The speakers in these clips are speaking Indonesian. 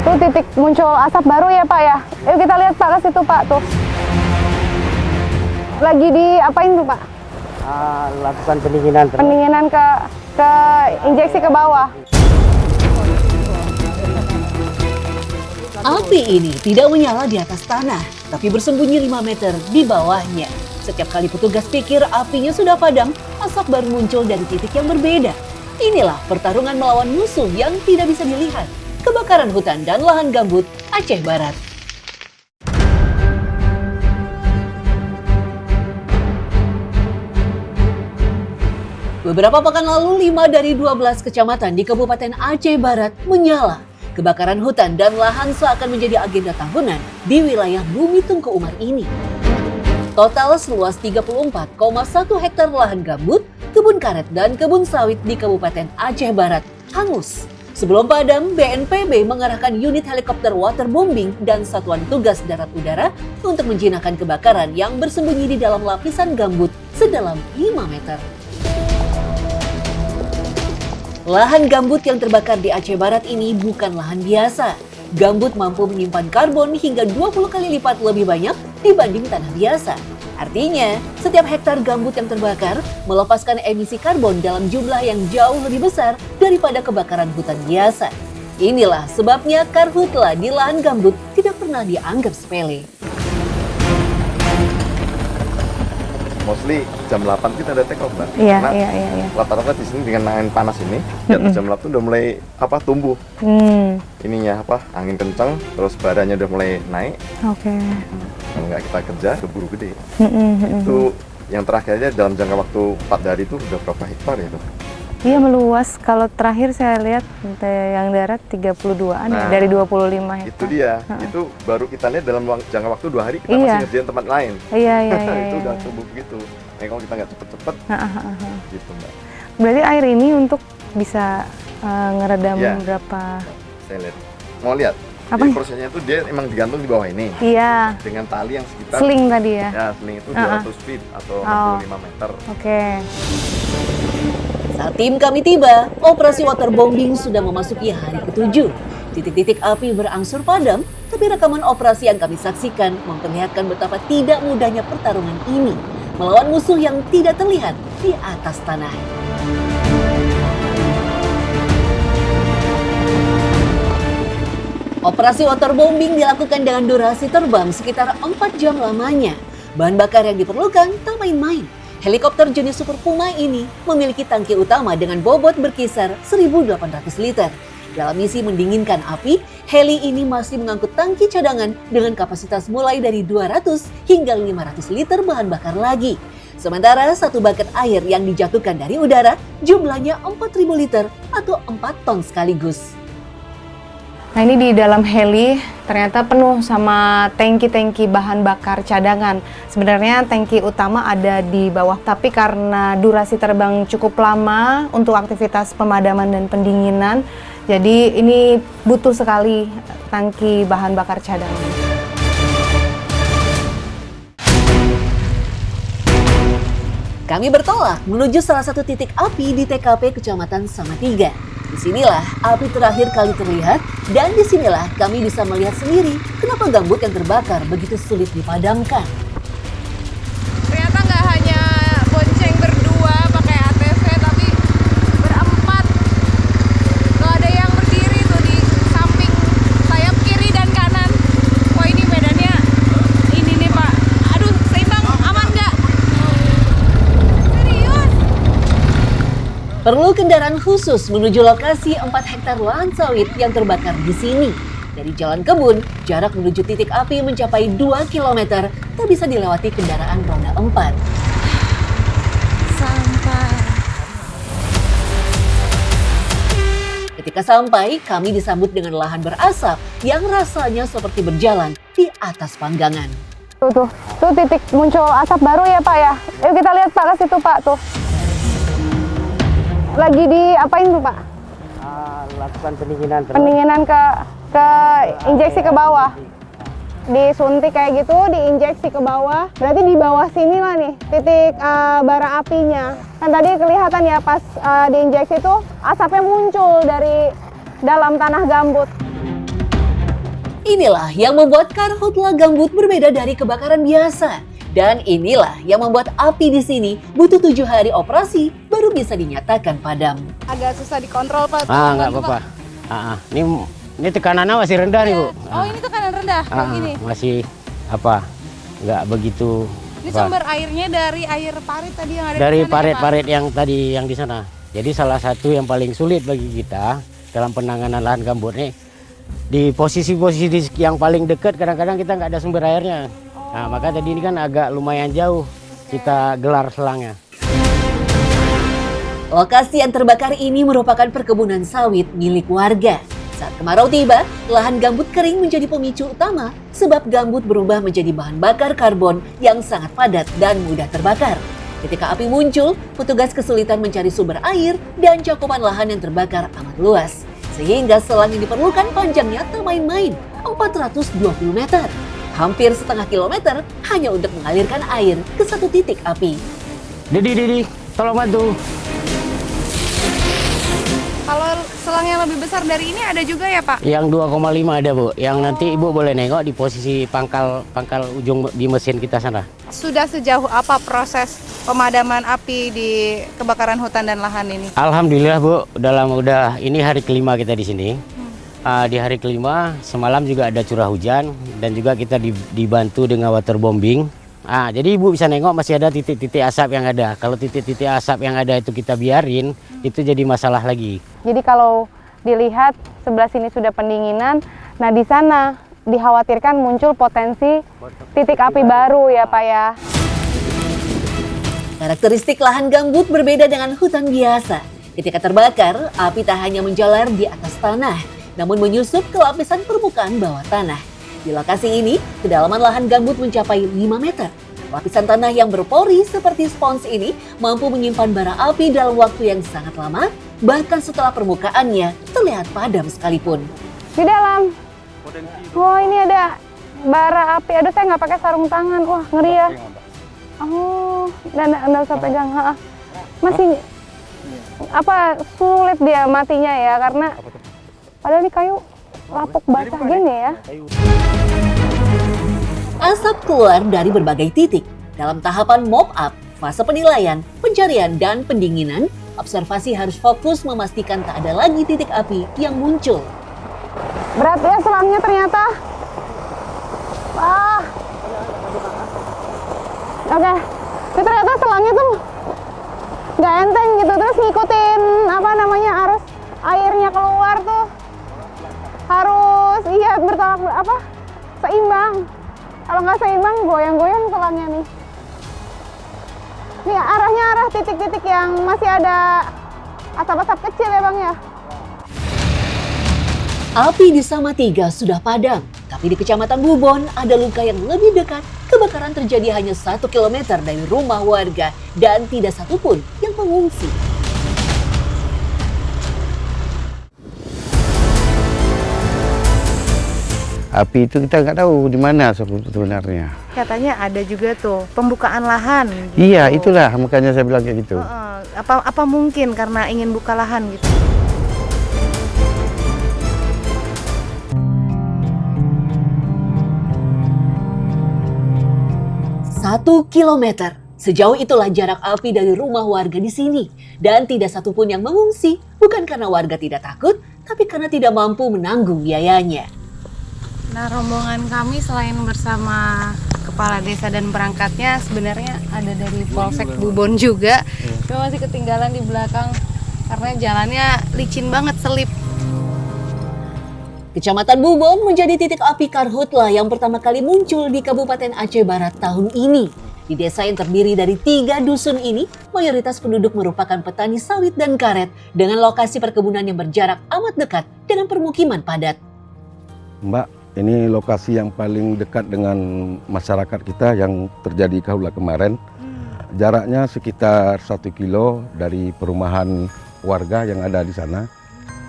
Tuh titik muncul asap baru ya Pak ya. Yuk kita lihat Pak ke situ Pak tuh. Lagi diapain tuh Pak? Lakukan pendinginan. Pendinginan ke injeksi ke bawah. Api ini tidak menyala di atas tanah, tapi bersembunyi 5 meter di bawahnya. Setiap kali petugas pikir apinya sudah padam, asap baru muncul dari titik yang berbeda. Inilah pertarungan melawan musuh yang tidak bisa dilihat. Kebakaran hutan dan lahan gambut Aceh Barat. Beberapa pekan lalu, 5 dari 12 kecamatan di Kabupaten Aceh Barat menyala. Kebakaran hutan dan lahan seakan menjadi agenda tahunan di wilayah Bumi Tengku Umar ini. Total seluas 34,1 hektar lahan gambut, kebun karet dan kebun sawit di Kabupaten Aceh Barat hangus. Sebelum padam, BNPB mengerahkan unit helikopter waterbombing dan satuan tugas darat udara untuk menjinakkan kebakaran yang bersembunyi di dalam lapisan gambut sedalam 5 meter. Lahan gambut yang terbakar di Aceh Barat ini bukan lahan biasa. Gambut mampu menyimpan karbon hingga 20 kali lipat lebih banyak dibanding tanah biasa. Artinya, setiap hektar gambut yang terbakar melepaskan emisi karbon dalam jumlah yang jauh lebih besar daripada kebakaran hutan biasa. Inilah sebabnya karhutla di lahan gambut tidak pernah dianggap sepele. Mostly jam 8 kita ada take off, Mbak. Iya. Rata-rata di sini dengan angin panas ini, di atas jam 8 udah mulai tumbuh. Ininya angin kencang, terus baranya udah mulai naik. Oke. Kalau nggak kita kerja, keburu gede. Itu yang terakhirnya dalam jangka waktu 4 hari itu udah berapa hektar ya, Dok? Iya meluas, kalau terakhir saya lihat yang darat 32-an ya, dari 25 hektar. Itu dia, itu baru kita lihat dalam jangka waktu 2 hari kita masih ngerjain tempat lain. Iya. Itu udah tumbuh begitu. Nah, kalau kita nggak cepet-cepet, gitu Mbak. Berarti air ini untuk bisa ngeredam berapa? Saya lihat, mau lihat? Apa? Jadi prosesnya itu dia emang digantung di bawah ini. Iya. Dengan tali yang sekitar Sling tadi ya? Ya, sling itu 200 feet atau 65 meter. Oke. Saat tim kami tiba, operasi waterbombing sudah memasuki hari ke-7. Titik-titik api berangsur padam, tapi rekaman operasi yang kami saksikan memperlihatkan betapa tidak mudahnya pertarungan ini melawan musuh yang tidak terlihat di atas tanah. Operasi waterbombing dilakukan dengan durasi terbang sekitar 4 jam lamanya. Bahan bakar yang diperlukan tak main-main. Helikopter jenis Super Puma ini memiliki tangki utama dengan bobot berkisar 1.800 liter. Dalam misi mendinginkan api, heli ini masih mengangkut tangki cadangan dengan kapasitas mulai dari 200 hingga 500 liter bahan bakar lagi. Sementara satu bucket air yang dijatuhkan dari udara jumlahnya 4.000 liter atau 4 ton sekaligus. Nah ini di dalam heli ternyata penuh sama tangki-tangki bahan bakar cadangan. Sebenarnya tangki utama ada di bawah, tapi karena durasi terbang cukup lama untuk aktivitas pemadaman dan pendinginan, jadi ini butuh sekali tangki bahan bakar cadangan. Kami bertolak menuju salah satu titik api di TKP Kecamatan Samatiga. Disinilah api terakhir kali terlihat dan disinilah kami bisa melihat sendiri kenapa gambut yang terbakar begitu sulit dipadamkan. Ternyata nggak hanya bonceng berdua pakai ATV, tapi berempat. Tuh ada yang berdiri tuh di samping sayap kiri dan kanan. Wah ini medannya ini nih Pak. Aduh seimbang, aman nggak? Serius? Perlu kendaraan khusus menuju lokasi 4 hektar lahan sawit yang terbakar di sini. Dari jalan kebun, jarak menuju titik api mencapai 2 km, tak bisa dilewati kendaraan roda 4. Sampai. Ketika sampai, kami disambut dengan lahan berasap yang rasanya seperti berjalan di atas panggangan. Tuh titik muncul asap baru ya Pak ya. Yuk kita lihat Pak ke situ Pak tuh. Lagi diapain tuh Pak? Lakukan pendinginan. Pendinginan ke injeksi ke bawah. Disuntik kayak gitu, diinjeksi ke bawah. Berarti di bawah sini lah nih titik bara apinya. Kan tadi kelihatan ya pas diinjeksi tuh asapnya muncul dari dalam tanah gambut. Inilah yang membuat karhutla gambut berbeda dari kebakaran biasa. Dan inilah yang membuat api di sini butuh 7 hari operasi baru bisa dinyatakan padam. Agak susah dikontrol, Pak. Nggak apa-apa. Ini tekanannya masih rendah nih, Bu. Oh, ini tekanan rendah kayak gini. Masih nggak begitu. Ini sumber airnya dari air parit tadi yang ada Dari di sana, ya, Pak? parit-parit yang tadi yang di sana. Jadi salah satu yang paling sulit bagi kita dalam penanganan lahan gambut nih, di posisi-posisi yang paling dekat kadang-kadang kita nggak ada sumber airnya. Nah, maka tadi ini kan agak lumayan jauh kita gelar selangnya. Lokasi yang terbakar ini merupakan perkebunan sawit milik warga. Saat kemarau tiba, lahan gambut kering menjadi pemicu utama sebab gambut berubah menjadi bahan bakar karbon yang sangat padat dan mudah terbakar. Ketika api muncul, petugas kesulitan mencari sumber air dan cakupan lahan yang terbakar amat luas. Sehingga selang yang diperlukan panjangnya tak main-main, 420 meter. Hampir setengah kilometer hanya untuk mengalirkan air ke satu titik api. Didi, tolong bantu. Kalau selang yang lebih besar dari ini ada juga ya, Pak? Yang 2,5 ada, Bu. Yang nanti Ibu boleh nengok di posisi pangkal ujung di mesin kita sana. Sudah sejauh apa proses pemadaman api di kebakaran hutan dan lahan ini? Alhamdulillah, Bu. Udah ini hari kelima kita di sini. Di hari kelima semalam juga ada curah hujan dan juga kita dibantu dengan waterbombing. Jadi Ibu bisa nengok masih ada titik-titik asap yang ada. Kalau titik-titik asap yang ada itu kita biarin, itu jadi masalah lagi. Jadi kalau dilihat sebelah sini sudah pendinginan, nah di sana dikhawatirkan muncul potensi titik api baru ya Pak ya. Karakteristik lahan gambut berbeda dengan hutan biasa. Ketika terbakar, api tak hanya menjalar di atas tanah, namun menyusup ke lapisan permukaan bawah tanah. Di lokasi ini, kedalaman lahan gambut mencapai 5 meter. Lapisan tanah yang berpori seperti spons ini mampu menyimpan bara api dalam waktu yang sangat lama, bahkan setelah permukaannya terlihat padam sekalipun. Di dalam. Wah, ini ada bara api. Aduh, saya nggak pakai sarung tangan. Wah, ngeri ya. Oh, dan nggak usah pegang. Masih sulit dia matinya ya, karena padahal ini kayu lapuk basah gini ya. Asap keluar dari berbagai titik. Dalam tahapan mop-up, fase penilaian, pencarian, dan pendinginan, observasi harus fokus memastikan tak ada lagi titik api yang muncul. Berat ya selangnya ternyata. Oke. Ini ternyata selangnya tuh nggak enteng gitu, terus ngikutin arus airnya keluar tuh harus seimbang. Kalau nggak seimbang goyang-goyang selangnya nih. Nih arahnya arah titik-titik yang masih ada asap-asap kecil ya Bang ya. Api di Samatiga sudah padam, tapi di Kecamatan Bubon ada luka yang lebih dekat. Kebakaran terjadi hanya 1 kilometer dari rumah warga dan tidak satupun yang mengungsi. Api itu kita nggak tahu di mana sebenarnya. Katanya ada juga tuh pembukaan lahan. Iya, itulah makanya saya bilang kayak gitu. Apa mungkin karena ingin buka lahan gitu? Satu kilometer. Sejauh itulah jarak api dari rumah warga di sini. Dan tidak satupun yang mengungsi, bukan karena warga tidak takut, tapi karena tidak mampu menanggung biayanya. Nah, rombongan kami selain bersama kepala desa dan perangkatnya sebenarnya ada dari Polsek Bubon juga. Cuma masih ketinggalan di belakang karena jalannya licin banget, selip. Kecamatan Bubon menjadi titik api karhutla yang pertama kali muncul di Kabupaten Aceh Barat tahun ini. Di desa yang terdiri dari 3 dusun ini, mayoritas penduduk merupakan petani sawit dan karet dengan lokasi perkebunan yang berjarak amat dekat dengan permukiman padat. Mbak, ini lokasi yang paling dekat dengan masyarakat kita yang terjadi karhutla kemarin. Jaraknya sekitar 1 kilo dari perumahan warga yang ada di sana.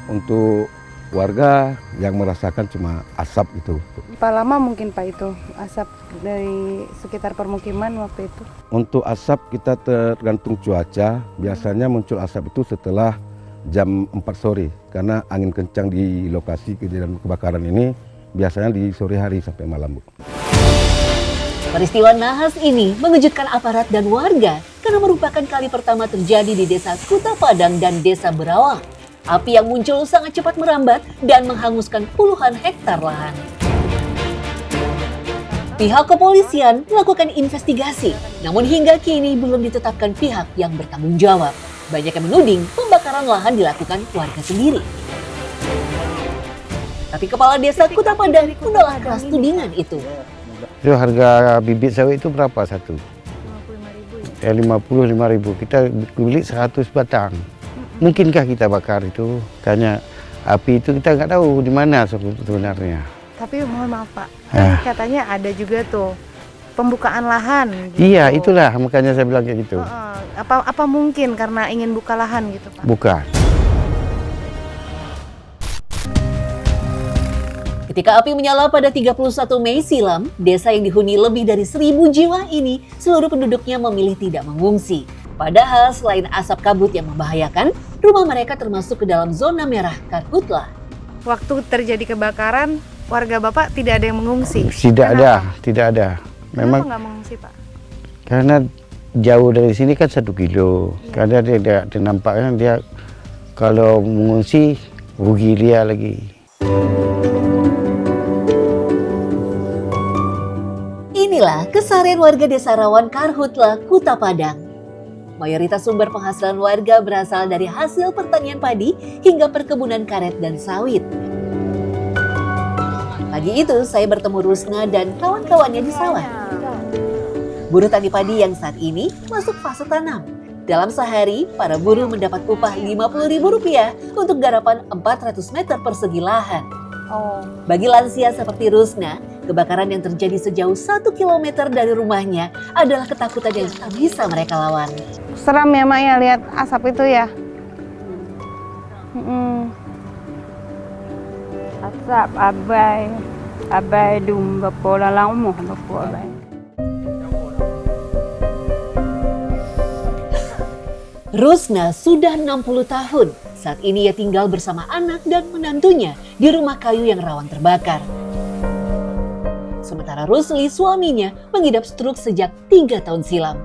Untuk warga yang merasakan cuma asap itu. Berapa lama mungkin Pak itu asap dari sekitar permukiman waktu itu? Untuk asap kita tergantung cuaca. Biasanya muncul asap itu setelah jam 4 sore. Karena angin kencang di lokasi kejadian kebakaran ini biasanya di sore hari sampai malam, Bu. Peristiwa nahas ini mengejutkan aparat dan warga karena merupakan kali pertama terjadi di Desa Kuta Padang dan Desa Berawang. Api yang muncul sangat cepat merambat dan menghanguskan puluhan hektar lahan. Pihak kepolisian melakukan investigasi, namun hingga kini belum ditetapkan pihak yang bertanggung jawab. Banyak yang menuding pembakaran lahan dilakukan warga sendiri. Tapi Kepala Desa Kuta Padang menolak keras tudingan itu. Itu harga bibit sawit itu berapa satu? 55.000. Kita beli 100 batang. Mungkinkah kita bakar itu? Tanya api itu kita nggak tahu di mana sebenarnya. Tapi mohon maaf Pak, kan katanya ada juga tuh pembukaan lahan. Gitu. Iya, itulah makanya saya bilang kayak gitu. Apa mungkin karena ingin buka lahan gitu Pak? Bukan. Ketika api menyala pada 31 Mei silam, desa yang dihuni lebih dari 1.000 jiwa ini, seluruh penduduknya memilih tidak mengungsi. Padahal selain asap kabut yang membahayakan, rumah mereka termasuk ke dalam zona merah Karhutlah. Waktu terjadi kebakaran, warga Bapak tidak ada yang mengungsi? Tidak ada. Memang kenapa nggak mengungsi Pak? karena jauh dari sini kan 1 kilo. Karena dia nampaknya dia kalau mengungsi rugi dia lagi. Inilah keseharian warga Desa Rawan Karhutlah, Kuta Padang. Mayoritas sumber penghasilan warga berasal dari hasil pertanian padi hingga perkebunan karet dan sawit. Pagi itu saya bertemu Rusna dan kawan-kawannya di sawah. Buruh tani padi yang saat ini masuk fase tanam. Dalam sehari, para buruh mendapat upah Rp50.000 untuk garapan 400 meter persegi lahan. Bagi lansia seperti Rusna, kebakaran yang terjadi sejauh 1 kilometer dari rumahnya adalah ketakutan yang tak bisa mereka lawan. Seram ya Mak ya lihat asap itu ya? Asap abai dum bapak lalang umuh bapak abai. Rusna sudah 60 tahun. Saat ini ia tinggal bersama anak dan menantunya di rumah kayu yang rawan terbakar. Sementara Rusli, suaminya, mengidap stroke sejak 3 tahun silam.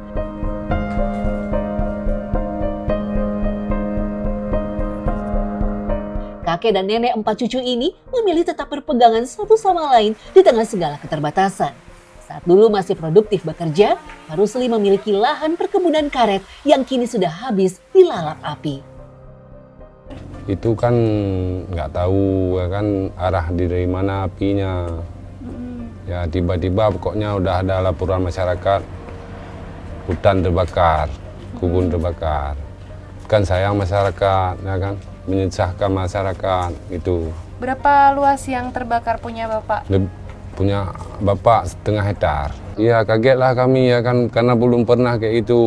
Kakek dan nenek 4 cucu ini memilih tetap berpegangan satu sama lain di tengah segala keterbatasan. Saat dulu masih produktif bekerja, Pak Rusli memiliki lahan perkebunan karet yang kini sudah habis dilalap api. Itu kan nggak tahu ya kan arah dari mana apinya. Ya tiba-tiba pokoknya udah ada laporan masyarakat hutan terbakar, kebun terbakar. Kan sayang masyarakat, ya kan, menyusahkan masyarakat itu. Berapa luas yang terbakar punya Bapak? Punya Bapak 1,5 hektar. Ya kagetlah kami ya kan karena belum pernah kayak itu.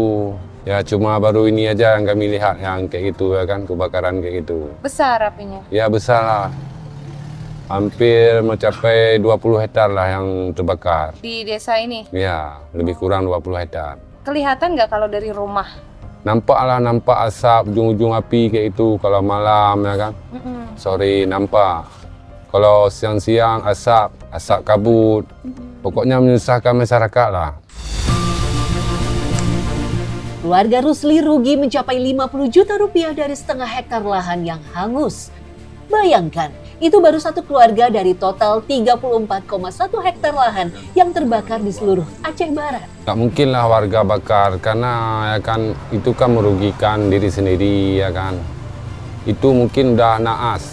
Ya cuma baru ini aja yang kami lihat yang kayak gitu ya kan, kebakaran kayak gitu. Besar apinya? Ya besar lah. Hampir mencapai 20 hektar lah yang terbakar. Di desa ini? Ya, lebih kurang 20 hektar. Kelihatan nggak kalau dari rumah? Nampak asap, ujung-ujung api kayak itu kalau malam ya kan. Sore nampak. Kalau siang-siang asap kabut. Pokoknya menyusahkan masyarakat lah. Keluarga Rusli rugi mencapai 50 juta rupiah dari 1,5 hektar lahan yang hangus. Bayangkan, itu baru satu keluarga dari total 34,1 hektar lahan yang terbakar di seluruh Aceh Barat. Nggak mungkin lah warga bakar karena ya kan itu kan merugikan diri sendiri ya kan. Itu mungkin udah naas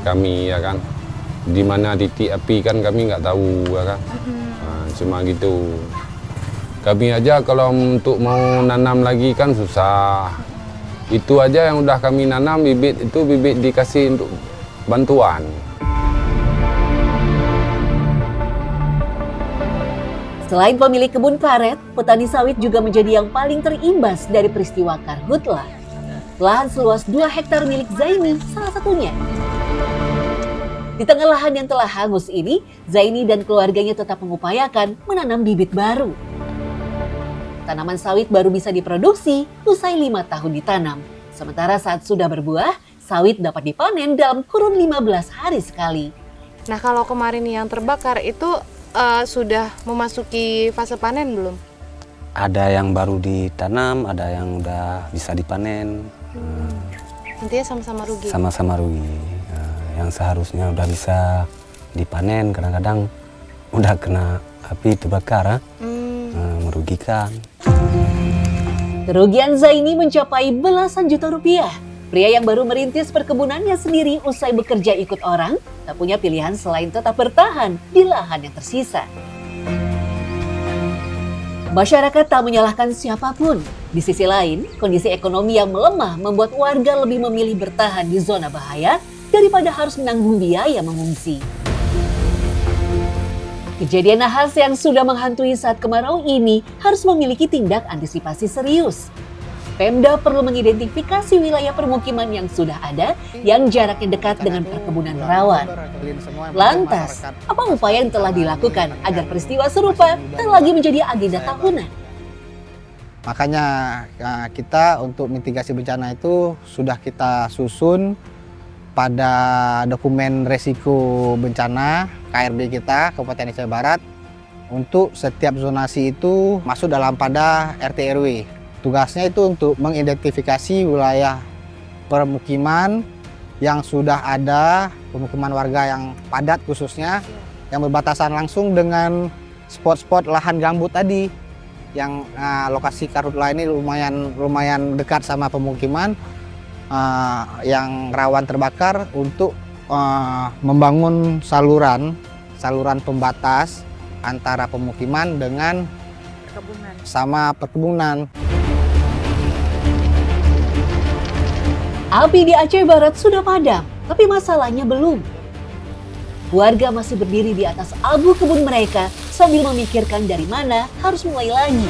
kami ya kan. Di mana titik api kan kami nggak tahu ya kan. Nah, cuma gitu. Kami aja kalau untuk mau nanam lagi kan susah. Itu aja yang udah kami nanam, bibit dikasih untuk bantuan. Selain pemilik kebun karet, petani sawit juga menjadi yang paling terimbas dari peristiwa Karhutlah. Lahan seluas 2 hektar milik Zaini salah satunya. Di tengah lahan yang telah hangus ini, Zaini dan keluarganya tetap mengupayakan menanam bibit baru. Tanaman sawit baru bisa diproduksi usai 5 tahun ditanam. Sementara saat sudah berbuah, sawit dapat dipanen dalam kurun 15 hari sekali. Nah, kalau kemarin yang terbakar itu sudah memasuki fase panen belum? Ada yang baru ditanam, ada yang udah bisa dipanen. Intinya sama-sama rugi. Sama-sama rugi. Yang seharusnya udah bisa dipanen, kadang-kadang udah kena api terbakar, merugikan. Kerugian Zaini mencapai belasan juta rupiah. Pria yang baru merintis perkebunannya sendiri usai bekerja ikut orang, tak punya pilihan selain tetap bertahan di lahan yang tersisa. Masyarakat tak menyalahkan siapapun. Di sisi lain, kondisi ekonomi yang melemah membuat warga lebih memilih bertahan di zona bahaya daripada harus menanggung biaya mengungsi. Kejadian nahas yang sudah menghantui saat kemarau ini harus memiliki tindak antisipasi serius. Pemda perlu mengidentifikasi wilayah permukiman yang sudah ada yang jaraknya dekat dengan perkebunan rawan. Lantas, apa upaya yang telah dilakukan agar peristiwa serupa tak lagi menjadi agenda tahunan? Makanya kita untuk mitigasi bencana itu sudah kita susun pada dokumen resiko bencana KRB kita Kabupaten Aceh Barat. Untuk setiap zonasi itu masuk dalam pada RT RW. Tugasnya itu untuk mengidentifikasi wilayah permukiman yang sudah ada, pemukiman warga yang padat khususnya, yang berbatasan langsung dengan spot-spot lahan gambut tadi. Yang lokasi Karhutla ini lumayan dekat sama pemukiman yang rawan terbakar untuk membangun saluran pembatas antara pemukiman dengan perkebunan. Api di Aceh Barat sudah padam, tapi masalahnya belum. Warga masih berdiri di atas abu kebun mereka sambil memikirkan dari mana harus mulai lagi.